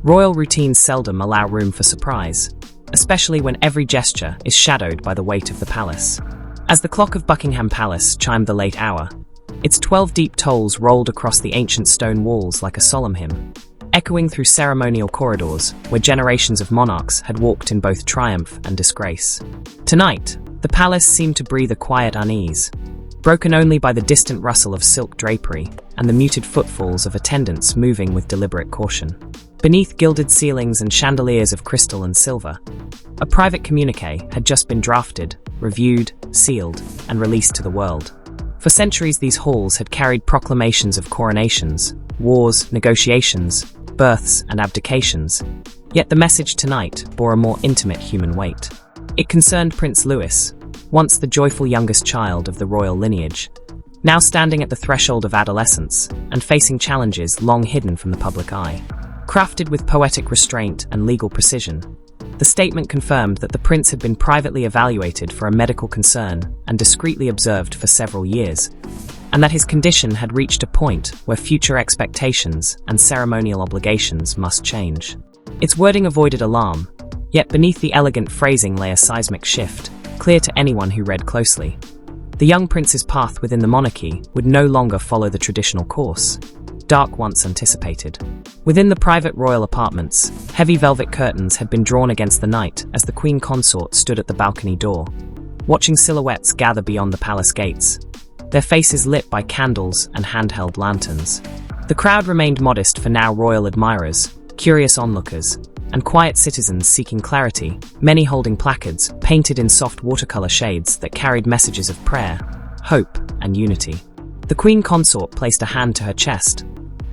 Royal routines seldom allow room for surprise, especially when every gesture is shadowed by the weight of the palace. As the clock of Buckingham Palace chimed the late hour, its 12 deep tolls rolled across the ancient stone walls like a solemn hymn, echoing through ceremonial corridors where generations of monarchs had walked in both triumph and disgrace. Tonight, the palace seemed to breathe a quiet unease, broken only by the distant rustle of silk drapery and the muted footfalls of attendants moving with deliberate caution. Beneath gilded ceilings and chandeliers of crystal and silver, a private communiqué had just been drafted, reviewed, sealed, and released to the world. For centuries, these halls had carried proclamations of coronations, wars, negotiations, births, and abdications, yet the message tonight bore a more intimate human weight. It concerned Prince Louis, once the joyful youngest child of the royal lineage, now standing at the threshold of adolescence and facing challenges long hidden from the public eye. Crafted with poetic restraint and legal precision, the statement confirmed that the prince had been privately evaluated for a medical concern and discreetly observed for several years, and that his condition had reached a point where future expectations and ceremonial obligations must change. Its wording avoided alarm, yet beneath the elegant phrasing lay a seismic shift, clear to anyone who read closely. The young prince's path within the monarchy would no longer follow the traditional course, dark once anticipated. Within the private royal apartments, heavy velvet curtains had been drawn against the night as the queen consort stood at the balcony door, watching silhouettes gather beyond the palace gates, their faces lit by candles and handheld lanterns. The crowd remained modest for now royal admirers, curious onlookers, and quiet citizens seeking clarity, many holding placards painted in soft watercolor shades that carried messages of prayer, hope, and unity. The queen consort placed a hand to her chest,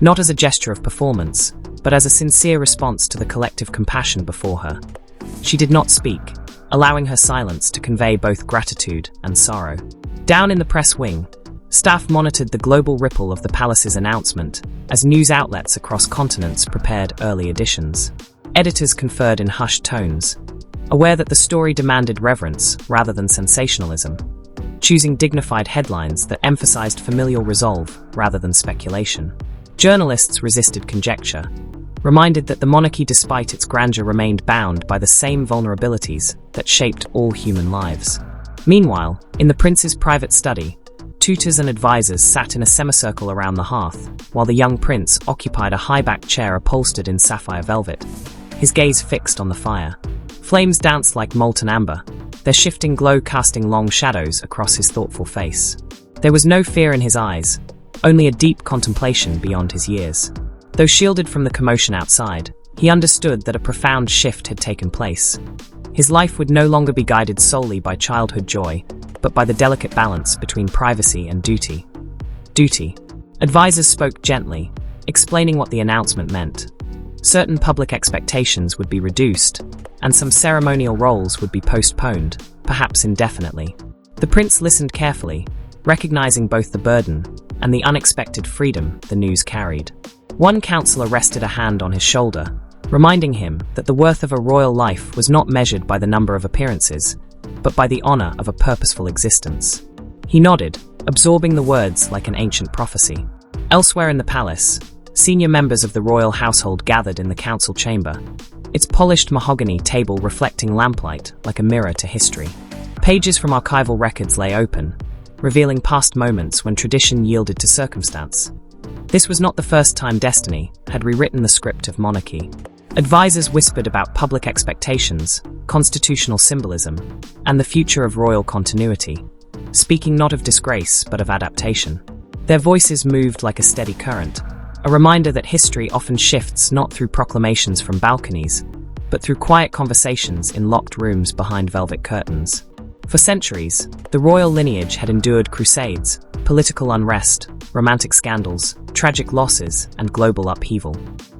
not as a gesture of performance, but as a sincere response to the collective compassion before her. She did not speak, allowing her silence to convey both gratitude and sorrow. Down in the press wing, staff monitored the global ripple of the palace's announcement as news outlets across continents prepared early editions. Editors conferred in hushed tones, aware that the story demanded reverence rather than sensationalism, choosing dignified headlines that emphasized familial resolve rather than speculation. Journalists resisted conjecture, reminded that the monarchy, despite its grandeur, remained bound by the same vulnerabilities that shaped all human lives. Meanwhile, in the prince's private study, tutors and advisors sat in a semicircle around the hearth, while the young prince occupied a high-backed chair upholstered in sapphire velvet, his gaze fixed on the fire. Flames danced like molten amber, their shifting glow casting long shadows across his thoughtful face. There was no fear in his eyes, only a deep contemplation beyond his years. Though shielded from the commotion outside, he understood that a profound shift had taken place. His life would no longer be guided solely by childhood joy, but by the delicate balance between privacy and duty. Duty. Advisors spoke gently, explaining what the announcement meant. Certain public expectations would be reduced, and some ceremonial roles would be postponed, perhaps indefinitely. The prince listened carefully, recognizing both the burden and the unexpected freedom the news carried. One counselor rested a hand on his shoulder, reminding him that the worth of a royal life was not measured by the number of appearances, but by the honor of a purposeful existence. He nodded, absorbing the words like an ancient prophecy. Elsewhere in the palace, senior members of the royal household gathered in the council chamber, its polished mahogany table reflecting lamplight like a mirror to history. Pages from archival records lay open, revealing past moments when tradition yielded to circumstance. This was not the first time destiny had rewritten the script of monarchy. Advisors whispered about public expectations, constitutional symbolism, and the future of royal continuity, speaking not of disgrace but of adaptation. Their voices moved like a steady current, a reminder that history often shifts not through proclamations from balconies, but through quiet conversations in locked rooms behind velvet curtains. For centuries, the royal lineage had endured crusades, political unrest, romantic scandals, tragic losses, and global upheaval.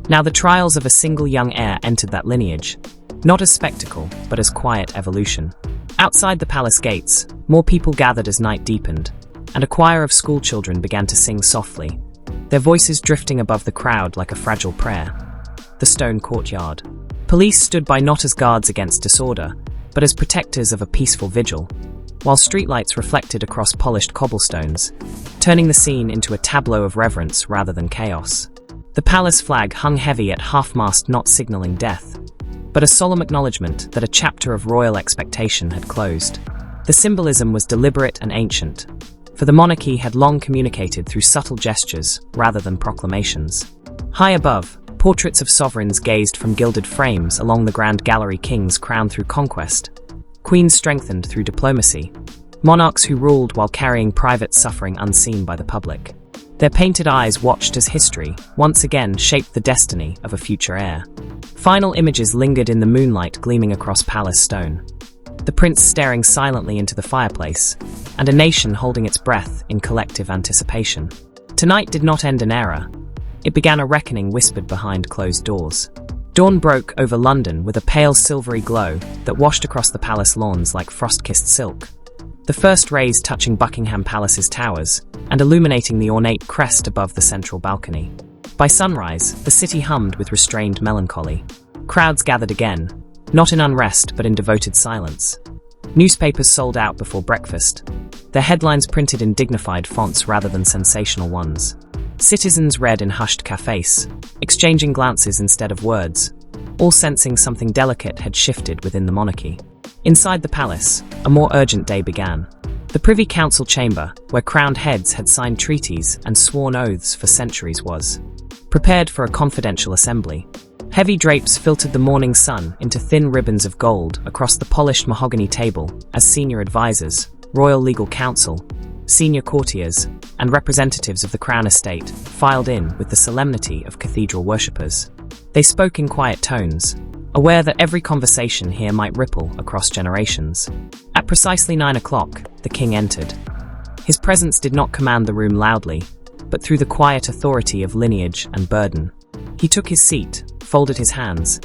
Now the trials of a single young heir entered that lineage, not as spectacle, but as quiet evolution. Outside the palace gates, more people gathered as night deepened, and a choir of schoolchildren began to sing softly, their voices drifting above the crowd like a fragile prayer. The stone courtyard. Police stood by not as guards against disorder, but as protectors of a peaceful vigil, while streetlights reflected across polished cobblestones, turning the scene into a tableau of reverence rather than chaos. The palace flag hung heavy at half-mast, not signaling death, but a solemn acknowledgement that a chapter of royal expectation had closed. The symbolism was deliberate and ancient, for the monarchy had long communicated through subtle gestures rather than proclamations. High above, portraits of sovereigns gazed from gilded frames along the grand gallery, kings crowned through conquest, queens strengthened through diplomacy, monarchs who ruled while carrying private suffering unseen by the public. Their painted eyes watched as history, once again, shaped the destiny of a future heir. Final images lingered in the moonlight gleaming across palace stone. The prince staring silently into the fireplace, and a nation holding its breath in collective anticipation. Tonight did not end an era. It began a reckoning whispered behind closed doors. Dawn broke over London with a pale silvery glow that washed across the palace lawns like frost-kissed silk. The first rays touching Buckingham Palace's towers and illuminating the ornate crest above the central balcony. By sunrise, the city hummed with restrained melancholy. Crowds gathered again, not in unrest but in devoted silence. Newspapers sold out before breakfast, their headlines printed in dignified fonts rather than sensational ones. Citizens read in hushed cafes, exchanging glances instead of words, all sensing something delicate had shifted within the monarchy. Inside the palace, a more urgent day began. The Privy Council chamber, where crowned heads had signed treaties and sworn oaths for centuries, was prepared for a confidential assembly. Heavy drapes filtered the morning sun into thin ribbons of gold across the polished mahogany table as senior advisors, royal legal counsel, senior courtiers, and representatives of the Crown estate filed in with the solemnity of cathedral worshippers. They spoke in quiet tones, aware that every conversation here might ripple across generations. At precisely 9 o'clock, the king entered. His presence did not command the room loudly, but through the quiet authority of lineage and burden. He took his seat, folded his hands,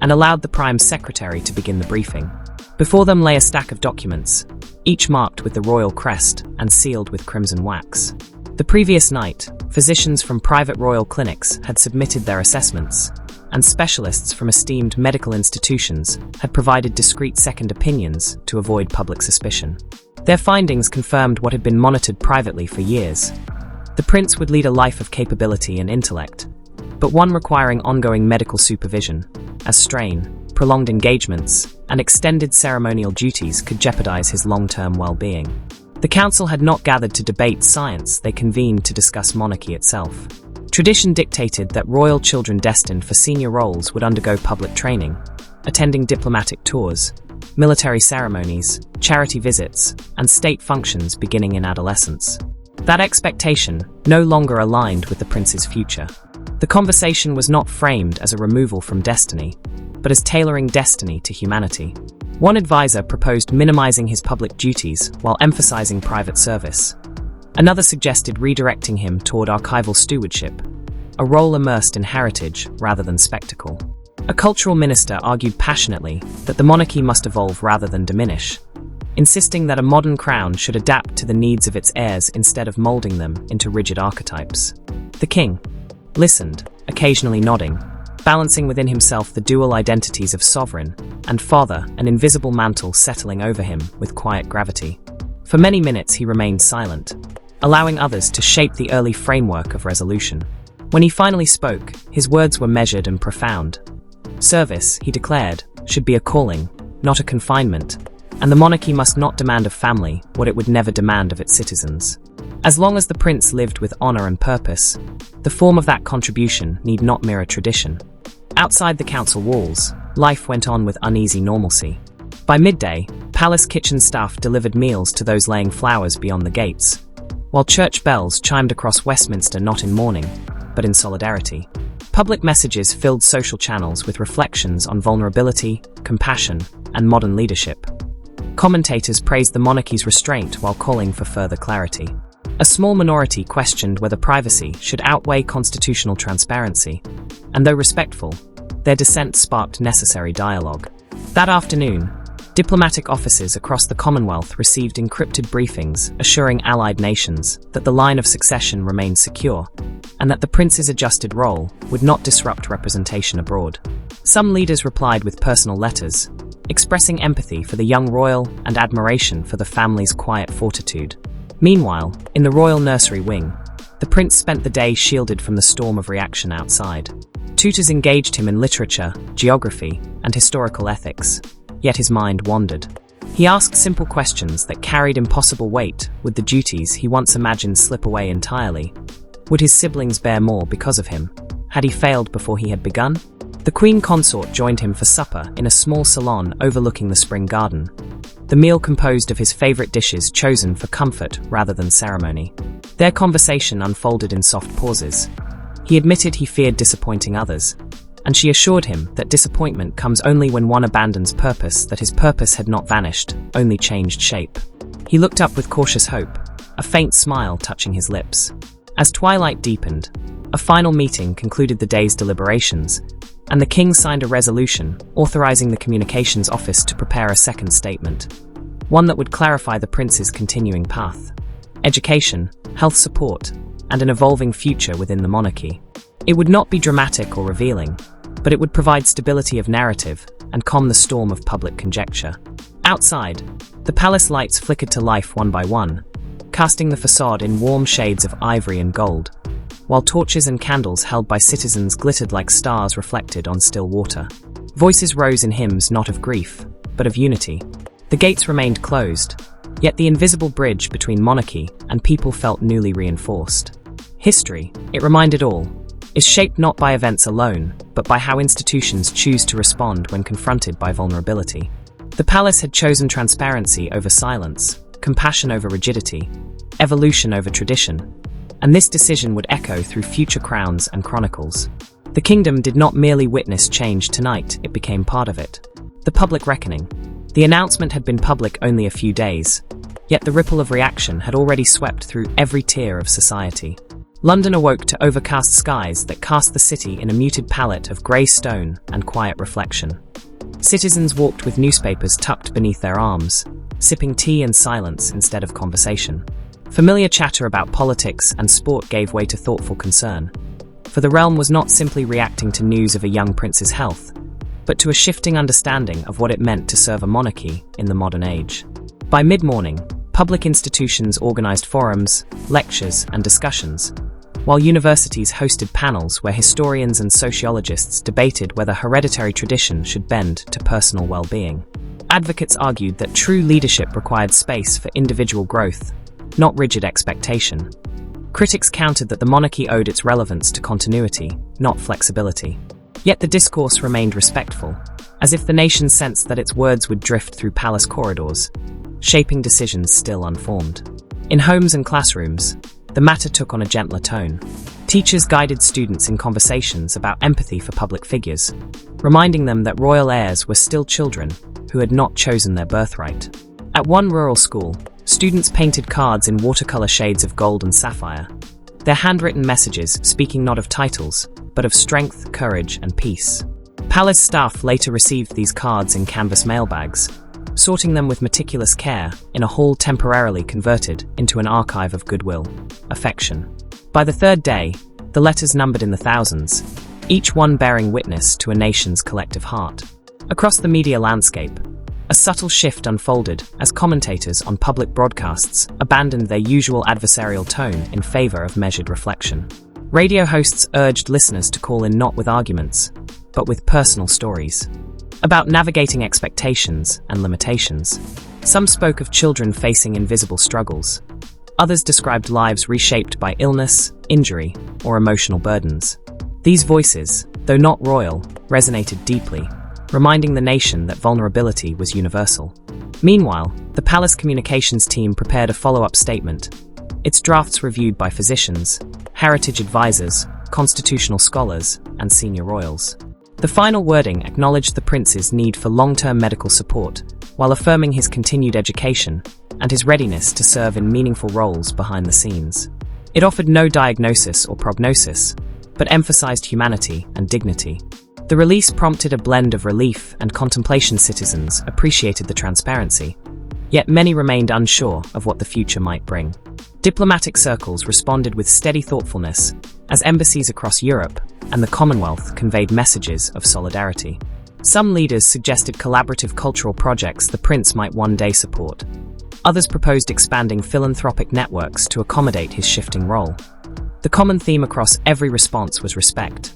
and allowed the Prime Secretary to begin the briefing. Before them lay a stack of documents, each marked with the royal crest and sealed with crimson wax. The previous night, physicians from private royal clinics had submitted their assessments, and specialists from esteemed medical institutions had provided discreet second opinions to avoid public suspicion. Their findings confirmed what had been monitored privately for years. The prince would lead a life of capability and intellect, but one requiring ongoing medical supervision, as strain, prolonged engagements, and extended ceremonial duties could jeopardize his long-term well-being. The council had not gathered to debate science, they convened to discuss monarchy itself. Tradition dictated that royal children destined for senior roles would undergo public training, attending diplomatic tours, military ceremonies, charity visits, and state functions beginning in adolescence. That expectation no longer aligned with the prince's future. The conversation was not framed as a removal from destiny, but as tailoring destiny to humanity. One advisor proposed minimizing his public duties while emphasizing private service. Another suggested redirecting him toward archival stewardship, a role immersed in heritage rather than spectacle. A cultural minister argued passionately that the monarchy must evolve rather than diminish, insisting that a modern crown should adapt to the needs of its heirs instead of molding them into rigid archetypes. The king listened, occasionally nodding, balancing within himself the dual identities of sovereign and father, an invisible mantle settling over him with quiet gravity. For many minutes he remained silent, allowing others to shape the early framework of resolution. When he finally spoke, his words were measured and profound. Service, he declared, should be a calling, not a confinement, and the monarchy must not demand of family what it would never demand of its citizens. As long as the prince lived with honor and purpose, the form of that contribution need not mirror tradition. Outside the council walls, life went on with uneasy normalcy. By midday, palace kitchen staff delivered meals to those laying flowers beyond the gates, while church bells chimed across Westminster not in mourning, but in solidarity. Public messages filled social channels with reflections on vulnerability, compassion, and modern leadership. Commentators praised the monarchy's restraint while calling for further clarity. A small minority questioned whether privacy should outweigh constitutional transparency, and though respectful, their dissent sparked necessary dialogue. That afternoon, diplomatic offices across the Commonwealth received encrypted briefings assuring allied nations that the line of succession remained secure, and that the prince's adjusted role would not disrupt representation abroad. Some leaders replied with personal letters, expressing empathy for the young royal and admiration for the family's quiet fortitude. Meanwhile, in the royal nursery wing, the The prince spent the day shielded from the storm of reaction outside. Tutors engaged him in literature, geography, and historical ethics, yet his mind wandered. He asked simple questions that carried impossible weight. Would the duties he once imagined slip away entirely? Would his siblings bear more because of him? Had he failed before he had begun? The queen consort joined him for supper in a small salon overlooking the spring garden. The meal composed of his favorite dishes chosen for comfort rather than ceremony. Their conversation unfolded in soft pauses. He admitted he feared disappointing others, and she assured him that disappointment comes only when one abandons purpose, that his purpose had not vanished, only changed shape. He looked up with cautious hope, a faint smile touching his lips. As twilight deepened, a final meeting concluded the day's deliberations, and the king signed a resolution authorizing the communications office to prepare a second statement, one that would clarify the prince's continuing path: education, health support, and an evolving future within the monarchy. It would not be dramatic or revealing, but it would provide stability of narrative and calm the storm of public conjecture. Outside, the palace lights flickered to life one by one, casting the facade in warm shades of ivory and gold, while torches and candles held by citizens glittered like stars reflected on still water. Voices rose in hymns not of grief, but of unity. The gates remained closed, yet the invisible bridge between monarchy and people felt newly reinforced. History, it reminded all, is shaped not by events alone, but by how institutions choose to respond when confronted by vulnerability. The palace had chosen transparency over silence, compassion over rigidity, evolution over tradition, and this decision would echo through future crowns and chronicles. The kingdom did not merely witness change tonight, it became part of it. The public reckoning. The announcement had been public only a few days, yet the ripple of reaction had already swept through every tier of society. London awoke to overcast skies that cast the city in a muted palette of grey stone and quiet reflection. Citizens walked with newspapers tucked beneath their arms, sipping tea in silence instead of conversation. Familiar chatter about politics and sport gave way to thoughtful concern, for the realm was not simply reacting to news of a young prince's health, but to a shifting understanding of what it meant to serve a monarchy in the modern age. By mid-morning, public institutions organized forums, lectures, and discussions, while universities hosted panels where historians and sociologists debated whether hereditary tradition should bend to personal well-being. Advocates argued that true leadership required space for individual growth, not rigid expectation. Critics countered that the monarchy owed its relevance to continuity, not flexibility. Yet the discourse remained respectful, as if the nation sensed that its words would drift through palace corridors, shaping decisions still unformed. In homes and classrooms, the matter took on a gentler tone. Teachers guided students in conversations about empathy for public figures, reminding them that royal heirs were still children who had not chosen their birthright. At one rural school, students painted cards in watercolor shades of gold and sapphire, their handwritten messages speaking not of titles, but of strength, courage, and peace. Palace staff later received these cards in canvas mailbags, sorting them with meticulous care in a hall temporarily converted into an archive of goodwill, affection. By the third day, the letters numbered in the thousands, each one bearing witness to a nation's collective heart. Across the media landscape, a subtle shift unfolded as commentators on public broadcasts abandoned their usual adversarial tone in favor of measured reflection. Radio hosts urged listeners to call in not with arguments, but with personal stories about navigating expectations and limitations. Some spoke of children facing invisible struggles. Others described lives reshaped by illness, injury, or emotional burdens. These voices, though not royal, resonated deeply, reminding the nation that vulnerability was universal. Meanwhile, the palace communications team prepared a follow-up statement, its drafts reviewed by physicians, heritage advisors, constitutional scholars, and senior royals. The final wording acknowledged the prince's need for long-term medical support, while affirming his continued education and his readiness to serve in meaningful roles behind the scenes. It offered no diagnosis or prognosis, but emphasized humanity and dignity. The release prompted a blend of relief and contemplation. Citizens appreciated the transparency, yet many remained unsure of what the future might bring. Diplomatic circles responded with steady thoughtfulness, as embassies across Europe and the Commonwealth conveyed messages of solidarity. Some leaders suggested collaborative cultural projects the prince might one day support. Others proposed expanding philanthropic networks to accommodate his shifting role. The common theme across every response was respect.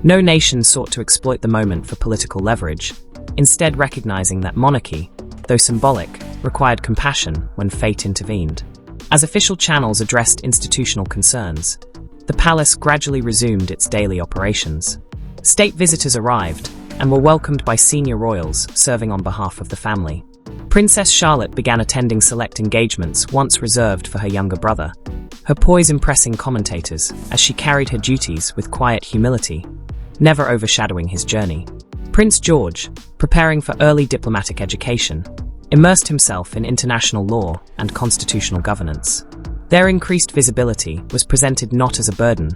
No nation sought to exploit the moment for political leverage, instead recognizing that monarchy, though symbolic, required compassion when fate intervened. As official channels addressed institutional concerns, the palace gradually resumed its daily operations. State visitors arrived and were welcomed by senior royals serving on behalf of the family. Princess Charlotte began attending select engagements once reserved for her younger brother, her poise impressing commentators as she carried her duties with quiet humility, never overshadowing his journey. Prince George, preparing for early diplomatic education, immersed himself in international law and constitutional governance. Their increased visibility was presented not as a burden,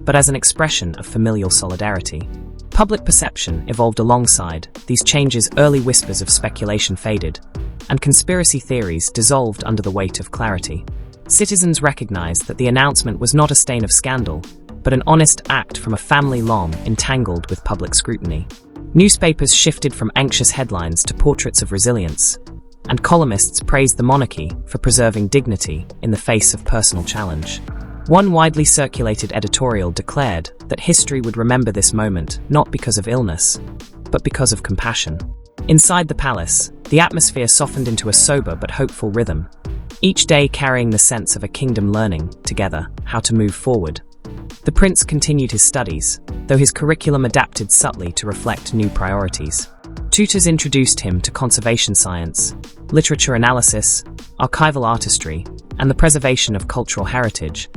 but as an expression of familial solidarity. Public perception evolved alongside these changes. Early whispers of speculation faded, and conspiracy theories dissolved under the weight of clarity. Citizens recognized that the announcement was not a stain of scandal, but an honest act from a family long entangled with public scrutiny. Newspapers shifted from anxious headlines to portraits of resilience, and columnists praised the monarchy for preserving dignity in the face of personal challenge. One widely circulated editorial declared that history would remember this moment not because of illness, but because of compassion. Inside the palace, the atmosphere softened into a sober but hopeful rhythm, each day carrying the sense of a kingdom learning, together, how to move forward. The prince continued his studies, though his curriculum adapted subtly to reflect new priorities. Tutors introduced him to conservation science, literature analysis, archival artistry, and the preservation of cultural heritage,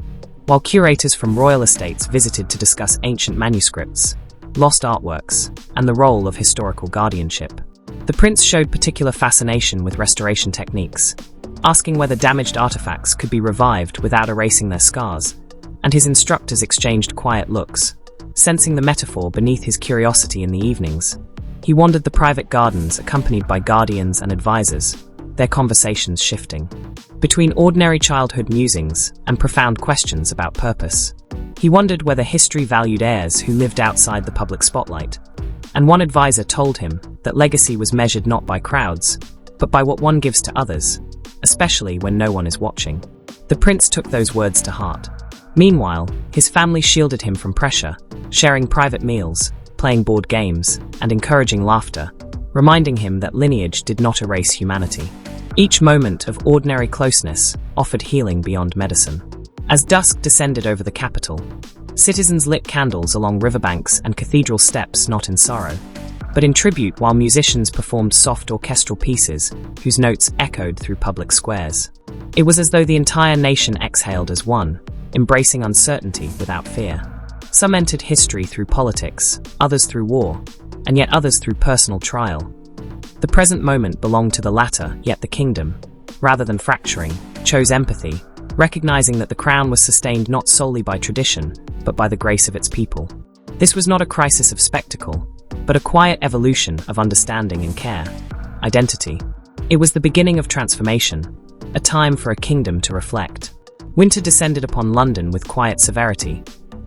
while curators from royal estates visited to discuss ancient manuscripts, lost artworks, and the role of historical guardianship. The prince showed particular fascination with restoration techniques, asking whether damaged artifacts could be revived without erasing their scars, and his instructors exchanged quiet looks, sensing the metaphor beneath his curiosity. In the evenings, he wandered the private gardens accompanied by guardians and advisors, their conversations shifting between ordinary childhood musings and profound questions about purpose. He wondered whether history valued heirs who lived outside the public spotlight, and one advisor told him that legacy was measured not by crowds, but by what one gives to others, especially when no one is watching. The prince took those words to heart. Meanwhile, his family shielded him from pressure, sharing private meals, playing board games, and encouraging laughter, reminding him that lineage did not erase humanity. Each moment of ordinary closeness offered healing beyond medicine. As dusk descended over the capital, citizens lit candles along riverbanks and cathedral steps, not in sorrow, but in tribute, while musicians performed soft orchestral pieces whose notes echoed through public squares. It was as though the entire nation exhaled as one, embracing uncertainty without fear. Some entered history through politics, others through war, and yet others through personal trial. The present moment belonged to the latter, yet the kingdom, rather than fracturing, chose empathy, recognizing that the crown was sustained not solely by tradition, but by the grace of its people. This was not a crisis of spectacle, but a quiet evolution of understanding and care, identity. It was the beginning of transformation, a time for a kingdom to reflect. Winter descended upon London with quiet severity,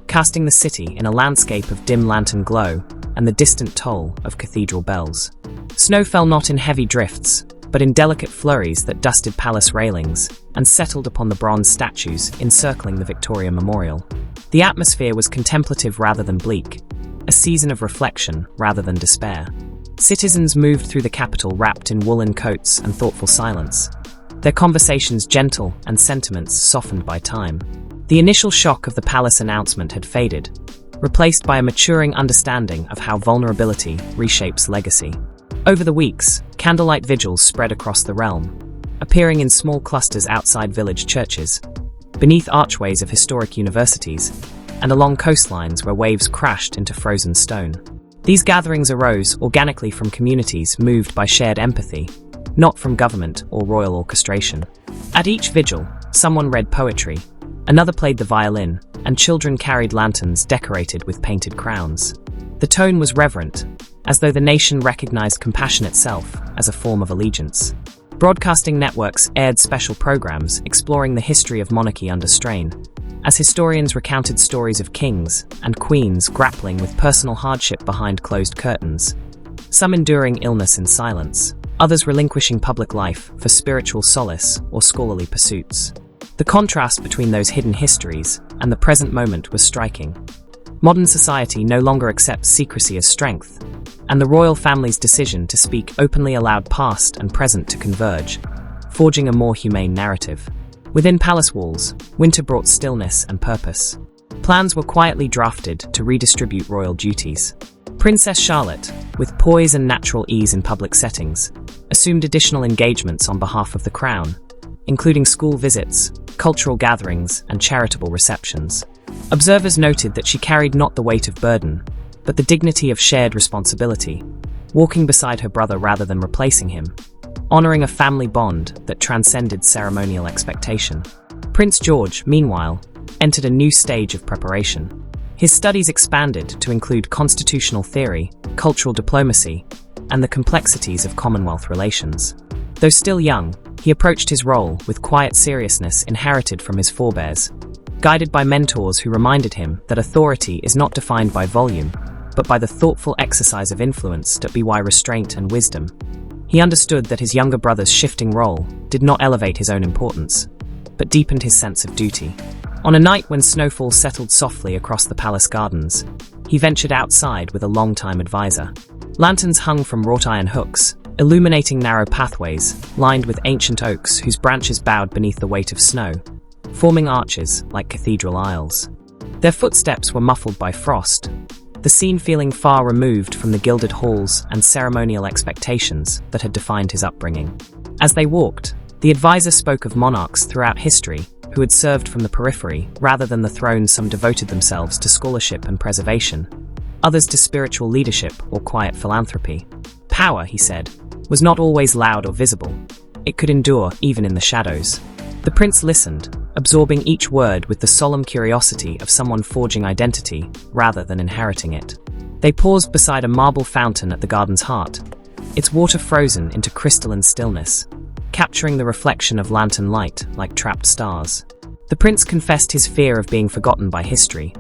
casting the city in a landscape of dim lantern glow and the distant toll of cathedral bells. Snow fell not in heavy drifts, but in delicate flurries that dusted palace railings and settled upon the bronze statues encircling the Victoria Memorial. The atmosphere was contemplative rather than bleak, a season of reflection rather than despair. Citizens moved through the capital wrapped in woolen coats and thoughtful silence, their conversations gentle and sentiments softened by time. The initial shock of the palace announcement had faded, replaced by a maturing understanding of how vulnerability reshapes legacy. Over the weeks, candlelight vigils spread across the realm, appearing in small clusters outside village churches, beneath archways of historic universities, and along coastlines where waves crashed into frozen stone. These gatherings arose organically from communities moved by shared empathy, not from government or royal orchestration. At each vigil, someone read poetry, another played the violin, and children carried lanterns decorated with painted crowns. The tone was reverent, as though the nation recognized compassion itself as a form of allegiance. Broadcasting networks aired special programs exploring the history of monarchy under strain, as historians recounted stories of kings and queens grappling with personal hardship behind closed curtains, some enduring illness in silence, others relinquishing public life for spiritual solace or scholarly pursuits. The contrast between those hidden histories, and the present moment was striking. Modern society no longer accepts secrecy as strength, and the royal family's decision to speak openly allowed past and present to converge, forging a more humane narrative. Within palace walls, winter brought stillness and purpose. Plans were quietly drafted to redistribute royal duties. Princess Charlotte, with poise and natural ease in public settings, assumed additional engagements on behalf of the crown, including school visits, cultural gatherings, and charitable receptions. Observers noted that she carried not the weight of burden, but the dignity of shared responsibility, walking beside her brother rather than replacing him, honoring a family bond that transcended ceremonial expectation. Prince George, meanwhile, entered a new stage of preparation. His studies expanded to include constitutional theory, cultural diplomacy, and the complexities of Commonwealth relations. Though still young, he approached his role with quiet seriousness inherited from his forebears, guided by mentors who reminded him that authority is not defined by volume, but by the thoughtful exercise of influence that by restraint and wisdom. He understood that his younger brother's shifting role did not elevate his own importance, but deepened his sense of duty. On a night when snowfall settled softly across the palace gardens, he ventured outside with a long-time advisor. Lanterns hung from wrought-iron hooks, illuminating narrow pathways lined with ancient oaks whose branches bowed beneath the weight of snow, forming arches like cathedral aisles. Their footsteps were muffled by frost, the scene feeling far removed from the gilded halls and ceremonial expectations that had defined his upbringing. As they walked, the advisor spoke of monarchs throughout history who had served from the periphery rather than the throne. Some devoted themselves to scholarship and preservation, others to spiritual leadership or quiet philanthropy. Power, he said, was not always loud or visible. It could endure even in the shadows. The prince listened, absorbing each word with the solemn curiosity of someone forging identity rather than inheriting it. They paused beside a marble fountain at the garden's heart, its water frozen into crystalline stillness, capturing the reflection of lantern light like trapped stars. The prince confessed his fear of being forgotten by history,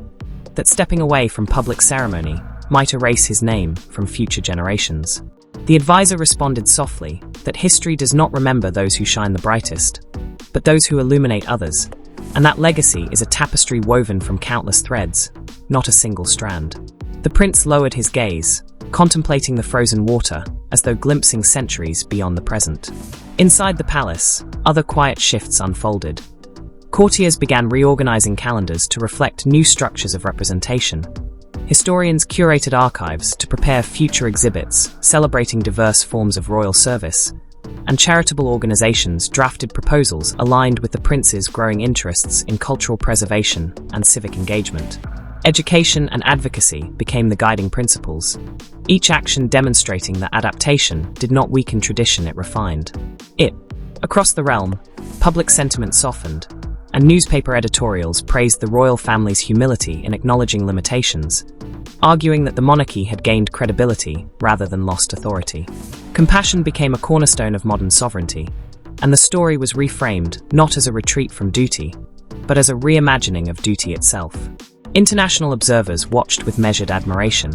that stepping away from public ceremony might erase his name from future generations. The advisor responded softly that history does not remember those who shine the brightest, but those who illuminate others, and that legacy is a tapestry woven from countless threads, not a single strand. The prince lowered his gaze, contemplating the frozen water as though glimpsing centuries beyond the present. Inside the palace, other quiet shifts unfolded. Courtiers began reorganizing calendars to reflect new structures of representation. Historians curated archives to prepare future exhibits celebrating diverse forms of royal service, and charitable organizations drafted proposals aligned with the prince's growing interests in cultural preservation and civic engagement. Education and advocacy became the guiding principles, each action demonstrating that adaptation did not weaken tradition, it refined it. Across the realm, public sentiment softened, and newspaper editorials praised the royal family's humility in acknowledging limitations, arguing that the monarchy had gained credibility rather than lost authority. Compassion became a cornerstone of modern sovereignty, and the story was reframed not as a retreat from duty, but as a reimagining of duty itself. International observers watched with measured admiration.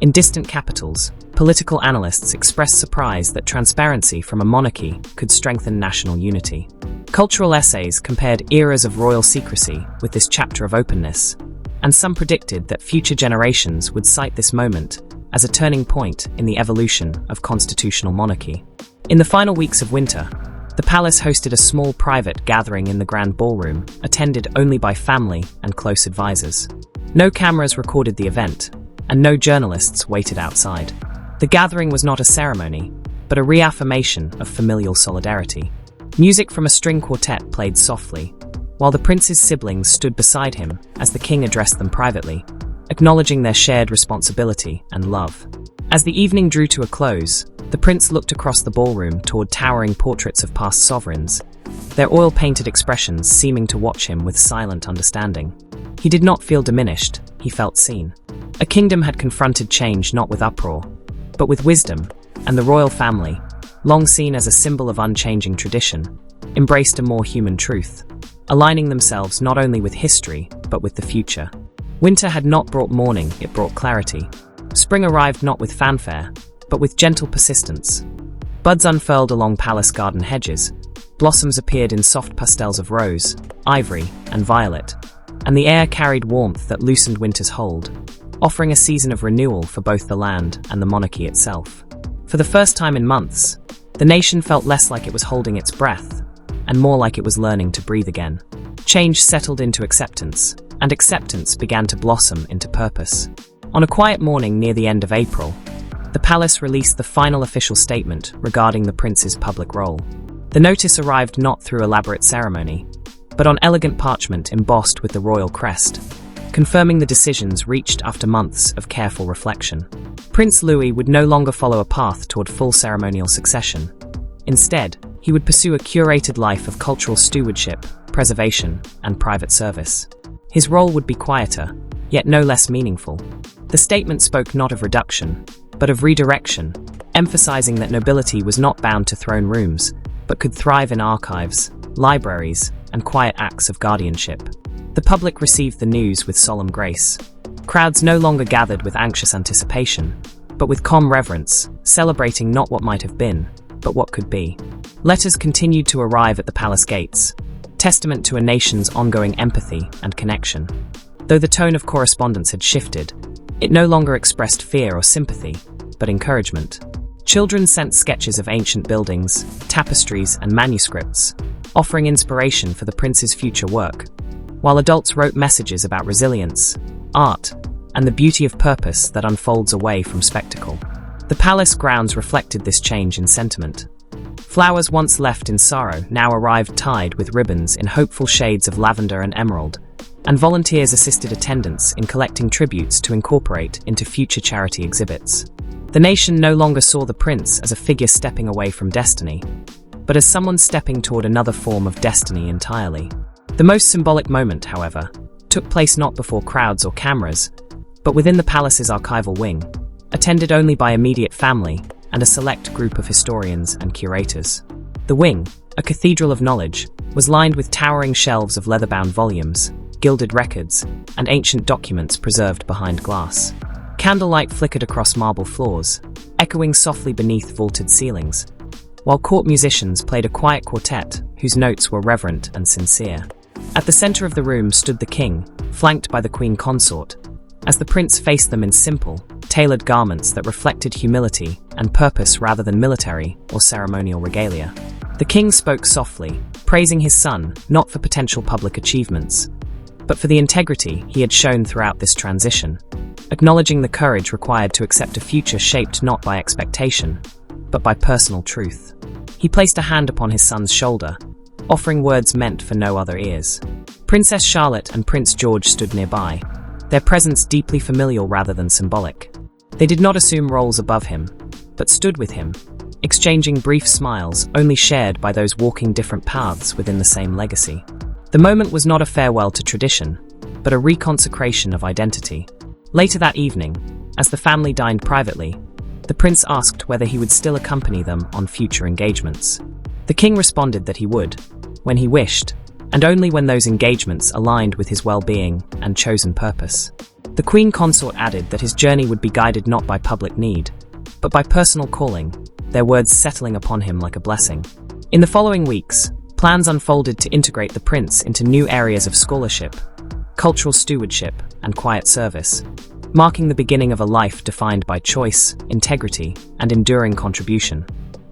In distant capitals, political analysts expressed surprise that transparency from a monarchy could strengthen national unity. Cultural essays compared eras of royal secrecy with this chapter of openness, and some predicted that future generations would cite this moment as a turning point in the evolution of constitutional monarchy. In the final weeks of winter, the palace hosted a small private gathering in the grand ballroom, attended only by family and close advisors. No cameras recorded the event, and no journalists waited outside. The gathering was not a ceremony, but a reaffirmation of familial solidarity. Music from a string quartet played softly, while the prince's siblings stood beside him as the king addressed them privately, acknowledging their shared responsibility and love. As the evening drew to a close, the prince looked across the ballroom toward towering portraits of past sovereigns, their oil-painted expressions seeming to watch him with silent understanding. He did not feel diminished, he felt seen. A kingdom had confronted change not with uproar, but with wisdom, and the royal family, long seen as a symbol of unchanging tradition, embraced a more human truth, aligning themselves not only with history, but with the future. Winter had not brought mourning, it brought clarity. Spring arrived not with fanfare, but with gentle persistence. Buds unfurled along palace garden hedges, blossoms appeared in soft pastels of rose, ivory, and violet, and the air carried warmth that loosened winter's hold, offering a season of renewal for both the land and the monarchy itself. For the first time in months, the nation felt less like it was holding its breath, and more like it was learning to breathe again. Change settled into acceptance, and acceptance began to blossom into purpose. On a quiet morning near the end of April, the palace released the final official statement regarding the prince's public role. The notice arrived not through elaborate ceremony, but on elegant parchment embossed with the royal crest, confirming the decisions reached after months of careful reflection. Prince Louis would no longer follow a path toward full ceremonial succession. Instead, he would pursue a curated life of cultural stewardship, preservation, and private service. His role would be quieter, yet no less meaningful. The statement spoke not of reduction, but of redirection, emphasizing that nobility was not bound to throne rooms, but could thrive in archives, libraries, and quiet acts of guardianship. The public received the news with solemn grace. Crowds no longer gathered with anxious anticipation, but with calm reverence, celebrating not what might have been, but what could be. Letters continued to arrive at the palace gates, testament to a nation's ongoing empathy and connection. Though the tone of correspondence had shifted, it no longer expressed fear or sympathy, but encouragement. Children sent sketches of ancient buildings, tapestries, and manuscripts, offering inspiration for the prince's future work, while adults wrote messages about resilience, art, and the beauty of purpose that unfolds away from spectacle. The palace grounds reflected this change in sentiment. Flowers once left in sorrow now arrived tied with ribbons in hopeful shades of lavender and emerald, and volunteers assisted attendants in collecting tributes to incorporate into future charity exhibits. The nation no longer saw the prince as a figure stepping away from destiny, but as someone stepping toward another form of destiny entirely. The most symbolic moment, however, took place not before crowds or cameras, but within the palace's archival wing, attended only by immediate family and a select group of historians and curators. The wing, a cathedral of knowledge, was lined with towering shelves of leather-bound volumes, gilded records, and ancient documents preserved behind glass. Candlelight flickered across marble floors, echoing softly beneath vaulted ceilings, while court musicians played a quiet quartet whose notes were reverent and sincere. At the center of the room stood the king, flanked by the queen consort, as the prince faced them in simple, tailored garments that reflected humility and purpose rather than military or ceremonial regalia. The king spoke softly, praising his son not for potential public achievements, but for the integrity he had shown throughout this transition, acknowledging the courage required to accept a future shaped not by expectation, but by personal truth. He placed a hand upon his son's shoulder, offering words meant for no other ears. Princess Charlotte and Prince George stood nearby, their presence deeply familial rather than symbolic. They did not assume roles above him, but stood with him, exchanging brief smiles only shared by those walking different paths within the same legacy. The moment was not a farewell to tradition, but a reconsecration of identity. Later that evening, as the family dined privately, the prince asked whether he would still accompany them on future engagements. The king responded that he would, when he wished, and only when those engagements aligned with his well-being and chosen purpose. The queen consort added that his journey would be guided not by public need, but by personal calling, their words settling upon him like a blessing. In the following weeks, plans unfolded to integrate the prince into new areas of scholarship, cultural stewardship, and quiet service, marking the beginning of a life defined by choice, integrity, and enduring contribution.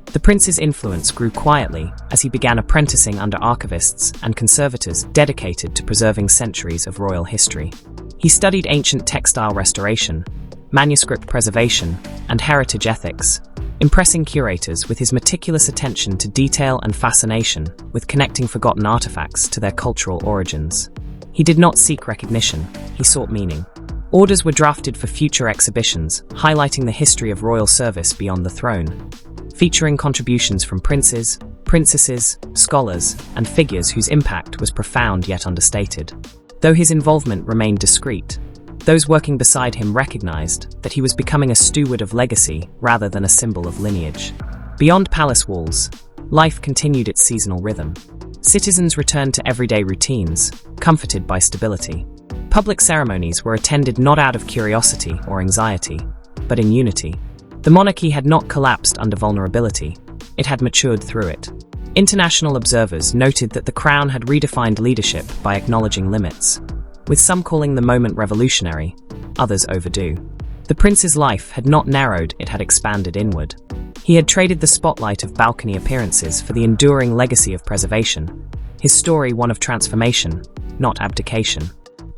The prince's influence grew quietly as he began apprenticing under archivists and conservators dedicated to preserving centuries of royal history. He studied ancient textile restoration, manuscript preservation, and heritage ethics, impressing curators with his meticulous attention to detail and fascination with connecting forgotten artifacts to their cultural origins. He did not seek recognition, he sought meaning. Orders were drafted for future exhibitions, highlighting the history of royal service beyond the throne, featuring contributions from princes, princesses, scholars, and figures whose impact was profound yet understated. Though his involvement remained discreet, those working beside him recognized that he was becoming a steward of legacy rather than a symbol of lineage. Beyond palace walls, life continued its seasonal rhythm. Citizens returned to everyday routines, comforted by stability. Public ceremonies were attended not out of curiosity or anxiety, but in unity. The monarchy had not collapsed under vulnerability, it had matured through it. International observers noted that the crown had redefined leadership by acknowledging limits, with some calling the moment revolutionary, others overdue. The prince's life had not narrowed, it had expanded inward. He had traded the spotlight of balcony appearances for the enduring legacy of preservation, his story one of transformation, not abdication.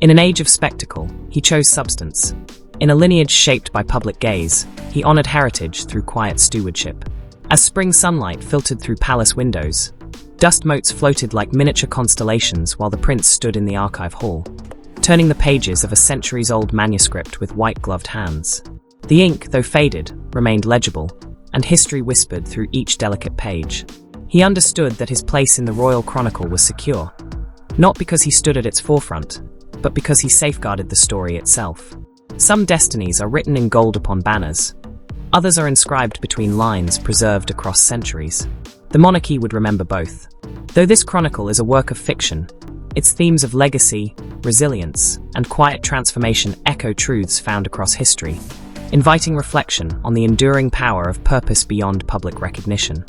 In an age of spectacle, he chose substance. In a lineage shaped by public gaze, he honored heritage through quiet stewardship. As spring sunlight filtered through palace windows, dust motes floated like miniature constellations while the prince stood in the archive hall, turning the pages of a centuries-old manuscript with white-gloved hands. The ink, though faded, remained legible, and history whispered through each delicate page. He understood that his place in the royal chronicle was secure, not because he stood at its forefront, but because he safeguarded the story itself. Some destinies are written in gold upon banners. Others are inscribed between lines preserved across centuries. The monarchy would remember both. Though this chronicle is a work of fiction, its themes of legacy, resilience, and quiet transformation echo truths found across history, inviting reflection on the enduring power of purpose beyond public recognition.